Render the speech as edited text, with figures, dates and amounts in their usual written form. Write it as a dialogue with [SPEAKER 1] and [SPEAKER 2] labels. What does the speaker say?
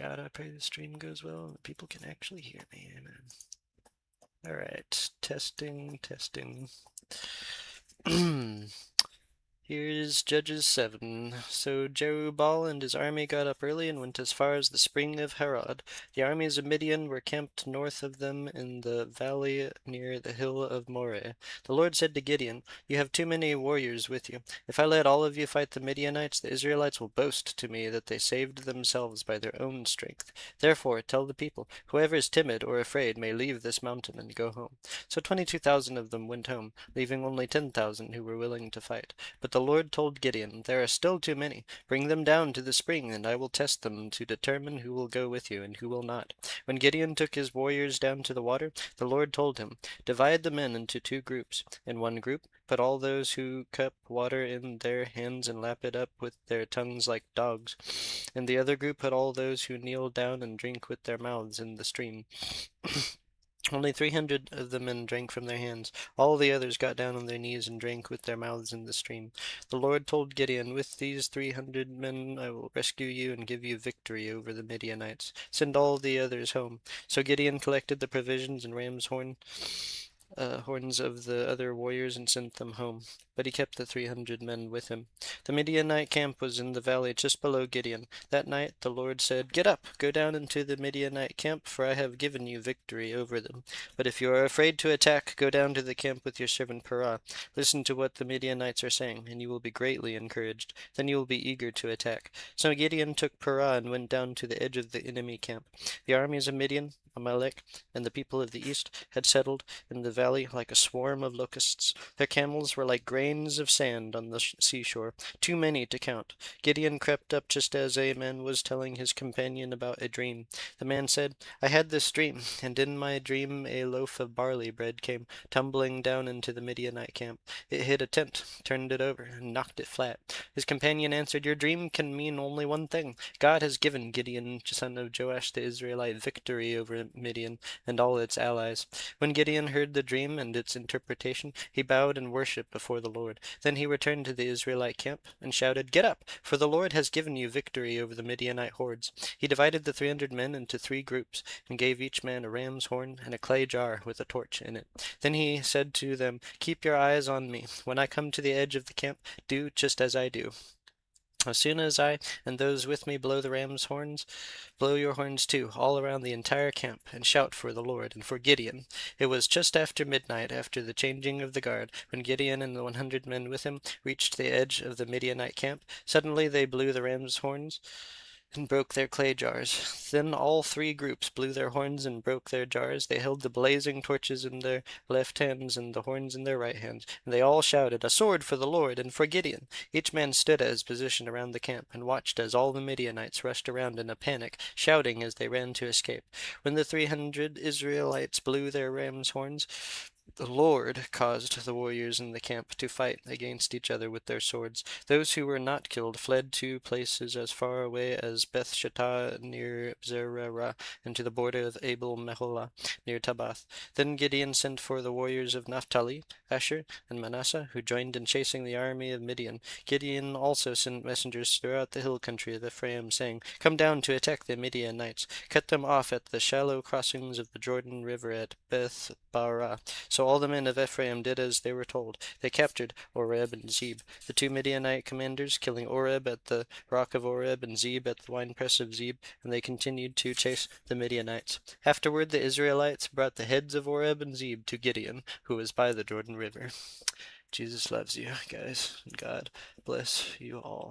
[SPEAKER 1] God, I pray the stream goes well and people can actually hear me. Amen. Alright, testing. Here's Judges 7. So Jerubbaal and his army got up early and went as far as the spring of Harod. The armies of Midian were camped north of them in the valley near the hill of Moreh. The Lord said to Gideon, "You have too many warriors with you. If I let all of you fight the Midianites, the Israelites will boast to me that they saved themselves by their own strength. Therefore tell the people, whoever is timid or afraid may leave this mountain and go home." So 22,000 of them went home, leaving only 10,000 who were willing to fight. But the Lord told Gideon, "There are still too many. Bring them down to the spring, and I will test them to determine who will go with you and who will not." When Gideon took his warriors down to the water, the Lord told him, "Divide the men into two groups. In one group, put all those who cup water in their hands and lap it up with their tongues like dogs. In the other group, put all those who kneel down and drink with their mouths in the stream." Only 300 of the men drank from their hands. All the others got down on their knees and drank with their mouths in the stream. The Lord told Gideon, "With these 300 men I will rescue you and give you victory over the Midianites. Send all the others home." So Gideon collected the provisions and ram's horns of the other warriors and sent them home. But he kept the 300 men with him. The Midianite camp was in the valley just below Gideon. That night the Lord said, "Get up, go down into the Midianite camp, for I have given you victory over them. But if you are afraid to attack, go down to the camp with your servant Purah. Listen to what the Midianites are saying, and you will be greatly encouraged. Then you will be eager to attack." So Gideon took Purah and went down to the edge of the enemy camp. The armies of Midian, Amalek, and the people of the east had settled in the valley like a swarm of locusts. Their camels were like grains of sand on the seashore, too many to count. Gideon crept up just as a man was telling his companion about a dream. The man said, "I had this dream, and in my dream a loaf of barley bread came tumbling down into the Midianite camp. It hit a tent, turned it over, and knocked it flat." His companion answered, "Your dream can mean only one thing. God has given Gideon, son of Joash the Israelite, victory over Midian and all its allies." When Gideon heard the dream and its interpretation, he bowed and worshipped before the Lord. Then he returned to the Israelite camp and shouted, "Get up, for the Lord has given you victory over the Midianite hordes." He divided the 300 men into 3 groups and gave each man a ram's horn and a clay jar with a torch in it. Then he said to them, "Keep your eyes on me. When I come to the edge of the camp, do just as I do. As soon as I and those with me blow the ram's horns, blow your horns too, all around the entire camp, and shout for the Lord and for Gideon." It was just after midnight, after the changing of the guard, when Gideon and the 100 men with him reached the edge of the Midianite camp. Suddenly they blew the ram's horns and broke their clay jars. Then all 3 groups blew their horns and broke their jars. They held the blazing torches in their left hands and the horns in their right hands, and they all shouted, "A sword for the Lord and for Gideon!" Each man stood at his position around the camp and watched as all the Midianites rushed around in a panic, shouting as they ran to escape. When the 300 Israelites blew their ram's horns, the Lord caused the warriors in the camp to fight against each other with their swords. Those who were not killed fled to places as far away as Beth Shittah near Zererah and to the border of Abel Meholah near Tabbath. Then Gideon sent for the warriors of Naphtali, Asher, and Manasseh, who joined in chasing the army of Midian. Gideon also sent messengers throughout the hill country of Ephraim, saying, "Come down to attack the Midianites. Cut them off at the shallow crossings of the Jordan River at Beth Barah." So all the men of Ephraim did as they were told. They captured Oreb and Zeb, the 2 Midianite commanders, killing Oreb at the rock of Oreb and Zeb at the winepress of Zeb, and they continued to chase the Midianites. Afterward the Israelites brought the heads of Oreb and Zeb to Gideon, who was by the Jordan River. Jesus loves you, guys, and God bless you all.